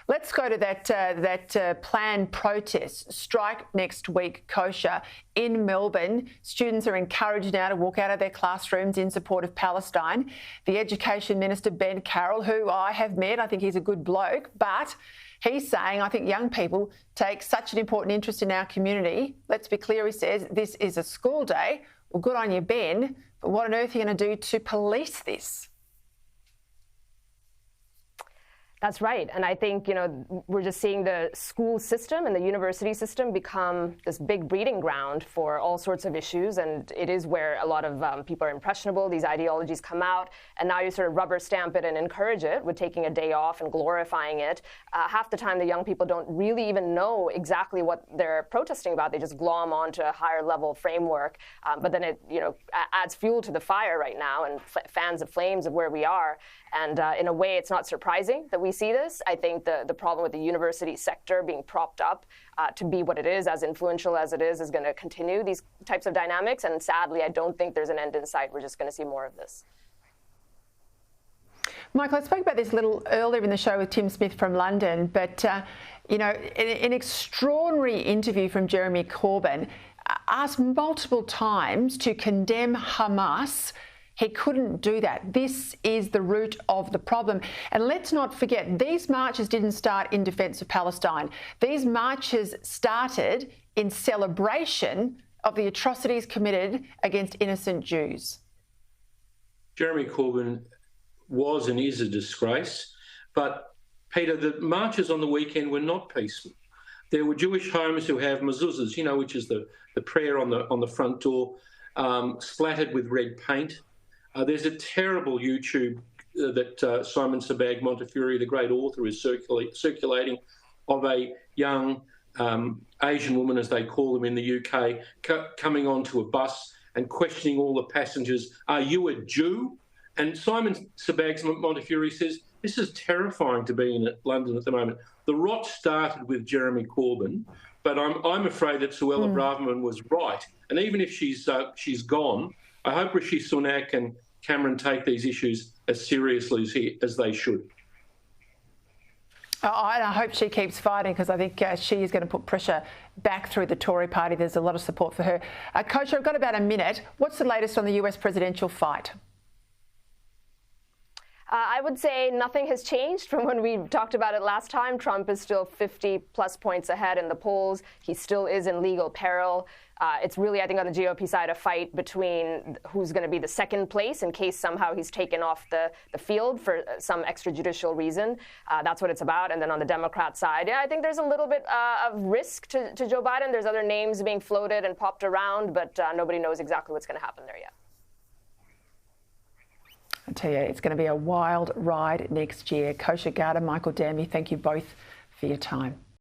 Let's go to that planned protest, strike next week, Kosha, in Melbourne. Students are encouraged now to walk out of their classrooms in support of Palestine. The Education Minister, Ben Carroll, who I have met, I think he's a good bloke, but he's saying, I think young people take such an important interest in our community. Let's be clear, he says, this is a school day. Well, good on you, Ben, but what on earth are you going to do to police this? That's right. And I think, we're just seeing the school system and the university system become this big breeding ground for all sorts of issues. And it is where a lot of people are impressionable. These ideologies come out. And now you sort of rubber stamp it and encourage it with taking a day off and glorifying it. Half the time, the young people don't really even know exactly what they're protesting about. They just glom onto a higher level framework. But then it, adds fuel to the fire right now and fans the flames of where we are. And in a way, it's not surprising that we see this. I think the problem with the university sector being propped up to be what it is, as influential as it is going to continue these types of dynamics. And sadly, I don't think there's an end in sight. We're just going to see more of this. Michael, I spoke about this a little earlier in the show with Tim Smith from London, but, an extraordinary interview from Jeremy Corbyn, asked multiple times to condemn Hamas. He couldn't do that. This is the root of the problem. And let's not forget, these marches didn't start in defence of Palestine. These marches started in celebration of the atrocities committed against innocent Jews. Jeremy Corbyn was and is a disgrace. But, Peter, the marches on the weekend were not peaceful. There were Jewish homes who have mezuzahs, which is the prayer on the front door, splattered with red paint. There's a terrible YouTube that Simon Sebag Montefiore, the great author, is circulating of a young Asian woman, as they call them in the UK, coming onto a bus and questioning all the passengers, "Are you a Jew?" And Simon Sebag Montefiore says, this is terrifying to be in London at the moment. The rot started with Jeremy Corbyn, but I'm afraid that Suella Braverman was right. And even if she's gone, I hope Rishi Sunak and Cameron take these issues as seriously as they should. I hope she keeps fighting, because I think she is going to put pressure back through the Tory party. There's a lot of support for her. Coach, I've got about a minute. What's the latest on the US presidential fight? I would say nothing has changed from when we talked about it last time. Trump is still 50-plus points ahead in the polls. He still is in legal peril. It's really, I think, on the GOP side, a fight between who's going to be the second place in case somehow he's taken off the field for some extrajudicial reason. That's what it's about. And then on the Democrat side, I think there's a little bit of risk to Joe Biden. There's other names being floated and popped around, but nobody knows exactly what's going to happen there yet. I tell you, it's going to be a wild ride next year. Kosha Gada, Michael Danby, thank you both for your time.